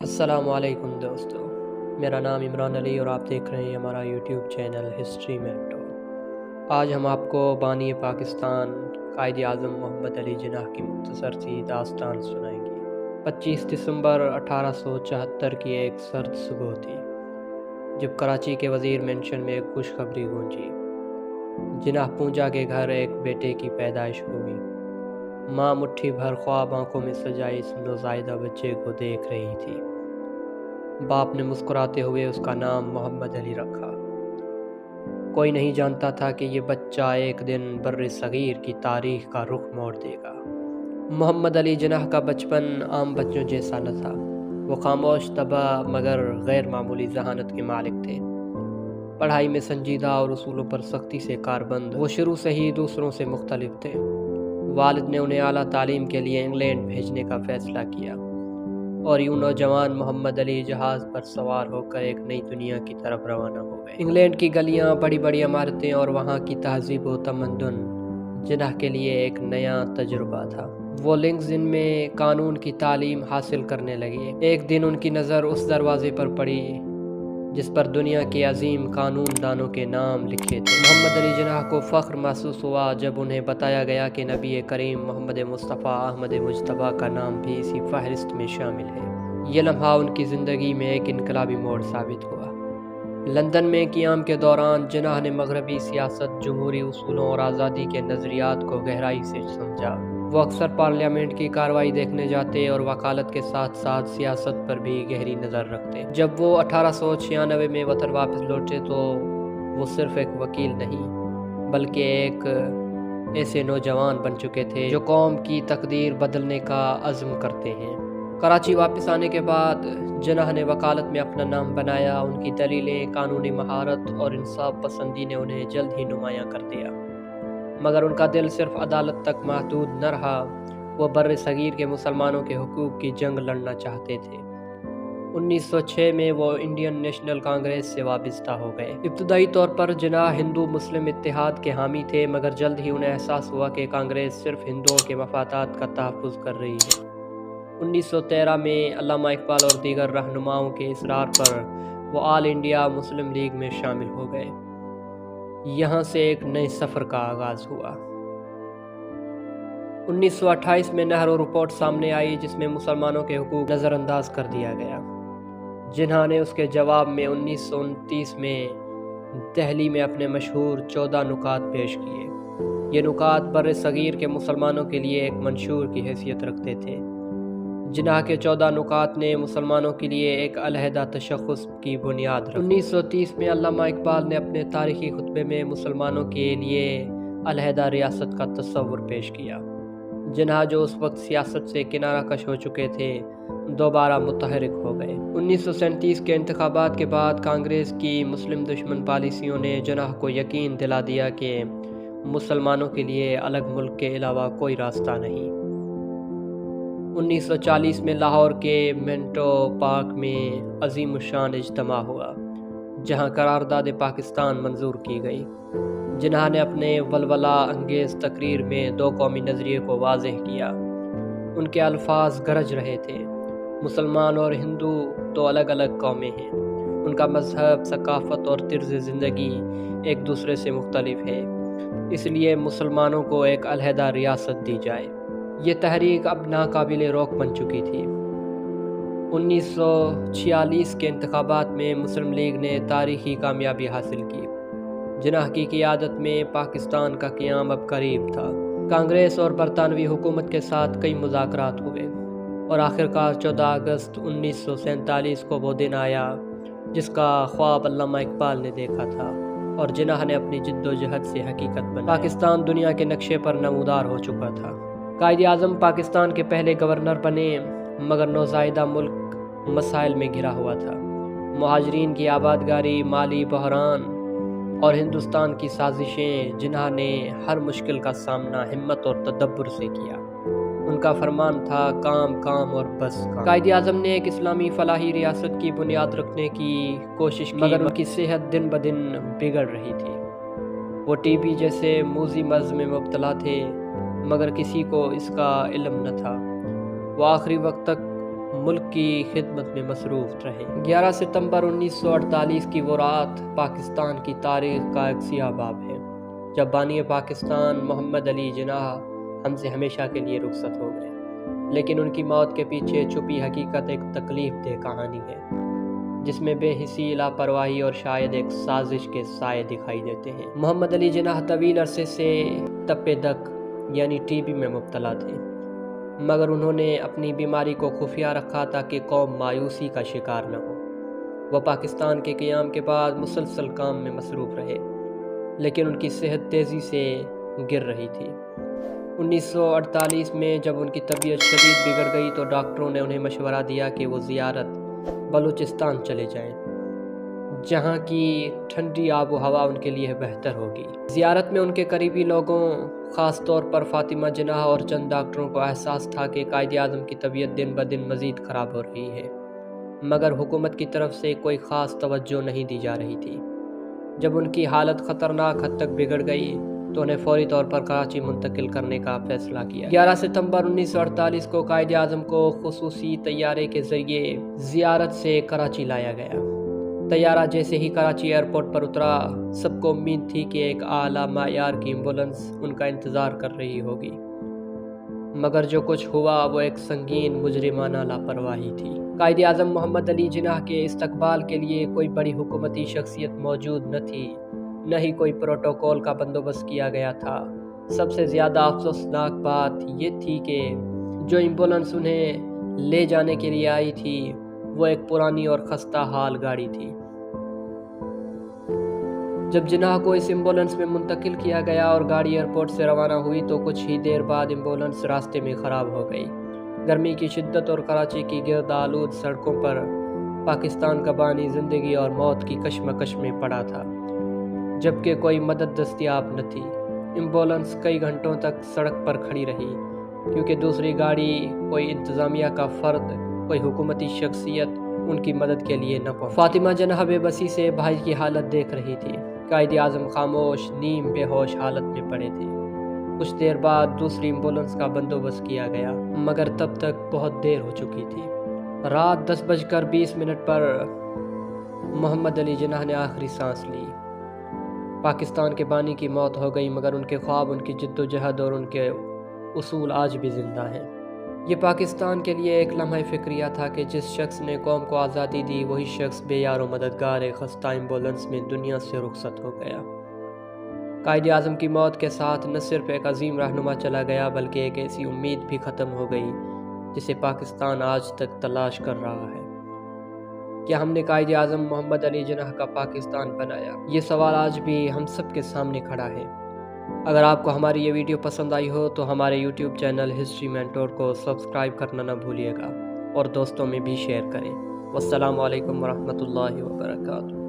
السلام علیکم دوستو، میرا نام عمران علی اور آپ دیکھ رہے ہیں ہمارا یوٹیوب چینل ہسٹری مینٹور۔ آج ہم آپ کو بانی پاکستان قائد اعظم محمد علی جناح کی مختصر سی داستان سنائیں گے۔ 25 دسمبر 1874 کی ایک سرد صبح تھی جب کراچی کے وزیر مینشن میں ایک خوشخبری گونجی۔ جناح پونجا کے گھر ایک بیٹے کی پیدائش ہوئی۔ ماں مٹھی بھر خواب آنکھوں میں سجائے اس نوزائیدہ بچے کو دیکھ رہی تھی۔ باپ نے مسکراتے ہوئے اس کا نام محمد علی رکھا۔ کوئی نہیں جانتا تھا کہ یہ بچہ ایک دن بر صغیر کی تاریخ کا رخ موڑ دے گا۔ محمد علی جناح کا بچپن عام بچوں جیسا نہ تھا۔ وہ خاموش، طبع مگر غیر معمولی ذہانت کے مالک تھے۔ پڑھائی میں سنجیدہ اور اصولوں پر سختی سے کاربند، وہ شروع سے ہی دوسروں سے مختلف تھے۔ والد نے انہیں اعلیٰ تعلیم کے لیے انگلینڈ بھیجنے کا فیصلہ کیا اور یوں نوجوان محمد علی جہاز پر سوار ہو کر ایک نئی دنیا کی طرف روانہ ہو گئے۔ انگلینڈ کی گلیاں، بڑی بڑی عمارتیں اور وہاں کی تہذیب و تمدن جناح کے لیے ایک نیا تجربہ تھا۔ وہ لنکس ان میں قانون کی تعلیم حاصل کرنے لگے۔ ایک دن ان کی نظر اس دروازے پر پڑی جس پر دنیا کے عظیم قانون دانوں کے نام لکھے تھے۔ محمد علی جناح کو فخر محسوس ہوا جب انہیں بتایا گیا کہ نبی کریم محمد مصطفیٰ احمد مجتبیٰ کا نام بھی اسی فہرست میں شامل ہے۔ یہ لمحہ ان کی زندگی میں ایک انقلابی موڑ ثابت ہوا۔ لندن میں قیام کے دوران جناح نے مغربی سیاست، جمہوری اصولوں اور آزادی کے نظریات کو گہرائی سے سمجھا۔ وہ اکثر پارلیمنٹ کی کارروائی دیکھنے جاتے اور وکالت کے ساتھ ساتھ سیاست پر بھی گہری نظر رکھتے۔ جب وہ 1896 میں وطن واپس لوٹے تو وہ صرف ایک وکیل نہیں بلکہ ایک ایسے نوجوان بن چکے تھے جو قوم کی تقدیر بدلنے کا عزم کرتے ہیں۔ کراچی واپس آنے کے بعد جناح نے وکالت میں اپنا نام بنایا۔ ان کی دلیلیں، قانونی مہارت اور انصاف پسندی نے انہیں جلد ہی نمایاں کر دیا، مگر ان کا دل صرف عدالت تک محدود نہ رہا۔ وہ بر صغیر کے مسلمانوں کے حقوق کی جنگ لڑنا چاہتے تھے۔ 1906 میں وہ انڈین نیشنل کانگریس سے وابستہ ہو گئے۔ ابتدائی طور پر جناح ہندو مسلم اتحاد کے حامی تھے، مگر جلد ہی انہیں احساس ہوا کہ کانگریس صرف ہندوؤں کے مفادات کا تحفظ کر رہی ہے۔ 1913 میں علامہ اقبال اور دیگر رہنماؤں کے اصرار پر وہ آل انڈیا مسلم لیگ میں شامل ہو گئے۔ یہاں سے ایک نئے سفر کا آغاز ہوا۔ 1928 میں نہرو رپورٹ سامنے آئی جس میں مسلمانوں کے حقوق نظر انداز کر دیا گیا۔ جناح نے اس کے جواب میں 1929 میں دہلی میں اپنے مشہور 14 نکات پیش کیے۔ یہ نکات بر صغیر کے مسلمانوں کے لیے ایک منشور کی حیثیت رکھتے تھے۔ جناح کے 14 نکات نے مسلمانوں کے لیے ایک علیحدہ تشخص کی بنیاد رکھی۔ 1930 میں علامہ اقبال نے اپنے تاریخی خطبے میں مسلمانوں کے لیے علیحدہ ریاست کا تصور پیش کیا۔ جناح جو اس وقت سیاست سے کنارہ کش ہو چکے تھے، دوبارہ متحرک ہو گئے۔ 1937 کے انتخابات کے بعد کانگریس کی مسلم دشمن پالیسیوں نے جناح کو یقین دلا دیا کہ مسلمانوں کے لیے الگ ملک کے علاوہ کوئی راستہ نہیں۔ 1940 میں لاہور کے منٹو پارک میں عظیم الشان اجتماع ہوا جہاں قرارداد پاکستان منظور کی گئی۔ جناح نے اپنے ولولہ انگیز تقریر میں دو قومی نظریے کو واضح کیا۔ ان کے الفاظ گرج رہے تھے، مسلمان اور ہندو دو الگ الگ قومیں ہیں، ان کا مذہب، ثقافت اور طرز زندگی ایک دوسرے سے مختلف ہے، اس لیے مسلمانوں کو ایک علیحدہ ریاست دی جائے۔ یہ تحریک اب ناقابل روک بن چکی تھی۔ 1946 کے انتخابات میں مسلم لیگ نے تاریخی کامیابی حاصل کی۔ جناح کی قیادت میں پاکستان کا قیام اب قریب تھا۔ کانگریس اور برطانوی حکومت کے ساتھ کئی مذاکرات ہوئے اور آخرکار 14 اگست 1947 کو وہ دن آیا جس کا خواب علامہ اقبال نے دیکھا تھا اور جناح نے اپنی جد و جہد سے حقیقت بنایا۔ پاکستان دنیا کے نقشے پر نمودار ہو چکا تھا۔ قائد اعظم پاکستان کے پہلے گورنر بنے، مگر نوزائیدہ ملک مسائل میں گھرا ہوا تھا۔ مہاجرین کی آبادکاری، مالی بحران اور ہندوستان کی سازشیں۔ جناح نے ہر مشکل کا سامنا ہمت اور تدبر سے کیا۔ ان کا فرمان تھا کام کام اور بس کام۔ قائد اعظم نے ایک اسلامی فلاحی ریاست کی بنیاد رکھنے کی کوشش کی، مگر ان کی صحت دن بدن بگڑ رہی تھی۔ وہ ٹی بی جیسے موذی مرض میں مبتلا تھے، مگر کسی کو اس کا علم نہ تھا۔ وہ آخری وقت تک ملک کی خدمت میں مصروف رہے۔ 11 ستمبر 1948 کی وہ رات پاکستان کی تاریخ کا ایک سیاہ باب ہے، جب بانی پاکستان محمد علی جناح ہم سے ہمیشہ کے لیے رخصت ہو گئے۔ لیکن ان کی موت کے پیچھے چھپی حقیقت ایک تکلیف دہ کہانی ہے، جس میں بے حسی، لاپرواہی اور شاید ایک سازش کے سائے دکھائی دیتے ہیں۔ محمد علی جناح طویل عرصے سے تپ دق یعنی ٹی بی میں مبتلا تھے، مگر انہوں نے اپنی بیماری کو خفیہ رکھا تاکہ قوم مایوسی کا شکار نہ ہو۔ وہ پاکستان کے قیام کے بعد مسلسل کام میں مصروف رہے، لیکن ان کی صحت تیزی سے گر رہی تھی۔ 1948 میں جب ان کی طبیعت شدید بگڑ گئی تو ڈاکٹروں نے انہیں مشورہ دیا کہ وہ زیارت بلوچستان چلے جائیں، جہاں کی ٹھنڈی آب و ہوا ان کے لیے بہتر ہوگی۔ زیارت میں ان کے قریبی لوگوں، خاص طور پر فاطمہ جناح اور چند ڈاکٹروں کو احساس تھا کہ قائد اعظم کی طبیعت دن بدن مزید خراب ہو رہی ہے، مگر حکومت کی طرف سے کوئی خاص توجہ نہیں دی جا رہی تھی۔ جب ان کی حالت خطرناک حد تک بگڑ گئی تو انہیں فوری طور پر کراچی منتقل کرنے کا فیصلہ کیا۔ 11 ستمبر 1948 کو قائد اعظم کو خصوصی طیارے کے ذریعے زیارت سے کراچی لایا گیا۔ طیارہ جیسے ہی کراچی ایئرپورٹ پر اترا، سب کو امید تھی کہ ایک اعلیٰ معیار کی ایمبولینس ان کا انتظار کر رہی ہوگی، مگر جو کچھ ہوا وہ ایک سنگین مجرمانہ لاپرواہی تھی۔ قائد اعظم محمد علی جناح کے استقبال کے لیے کوئی بڑی حکومتی شخصیت موجود نہ تھی، نہ ہی کوئی پروٹوکول کا بندوبست کیا گیا تھا۔ سب سے زیادہ افسوسناک بات یہ تھی کہ جو ایمبولینس انہیں لے جانے کے لیے آئی تھی وہ ایک پرانی اور خستہ حال گاڑی تھی۔ جب جناح کو اس ایمبولینس میں منتقل کیا گیا اور گاڑی ایئرپورٹ سے روانہ ہوئی تو کچھ ہی دیر بعد ایمبولینس راستے میں خراب ہو گئی۔ گرمی کی شدت اور کراچی کی گرد آلود سڑکوں پر پاکستان کا بانی زندگی اور موت کی کشمکش میں پڑا تھا، جبکہ کوئی مدد دستیاب نہ تھی۔ ایمبولینس کئی گھنٹوں تک سڑک پر کھڑی رہی کیونکہ دوسری گاڑی، کوئی انتظامیہ کا فرد، کوئی حکومتی شخصیت ان کی مدد کے لیے نہ پہنچی۔ فاطمہ جناح بے بسی سے بھائی کی حالت دیکھ رہی تھی۔ قائد اعظم خاموش، نیم بے ہوش حالت میں پڑے تھے۔ کچھ دیر بعد دوسری ایمبولینس کا بندوبست کیا گیا، مگر تب تک بہت دیر ہو چکی تھی۔ رات 10:20 پر محمد علی جناح نے آخری سانس لی۔ پاکستان کے بانی کی موت ہو گئی، مگر ان کے خواب، ان کی جد و جہد اور ان کے اصول آج بھی زندہ ہیں۔ یہ پاکستان کے لیے ایک لمحہ فکریہ تھا کہ جس شخص نے قوم کو آزادی دی وہی شخص بے یار و مددگار ایک خستہ ایمبولینس میں دنیا سے رخصت ہو گیا۔ قائد اعظم کی موت کے ساتھ نہ صرف ایک عظیم رہنما چلا گیا بلکہ ایک ایسی امید بھی ختم ہو گئی جسے پاکستان آج تک تلاش کر رہا ہے۔ کیا ہم نے قائد اعظم محمد علی جناح کا پاکستان بنایا؟ یہ سوال آج بھی ہم سب کے سامنے کھڑا ہے۔ اگر آپ کو ہماری یہ ویڈیو پسند آئی ہو تو ہمارے یوٹیوب چینل ہسٹری مینٹور کو سبسکرائب کرنا نہ بھولیے گا اور دوستوں میں بھی شیئر کریں۔ والسلام علیکم ورحمۃ اللہ وبرکاتہ۔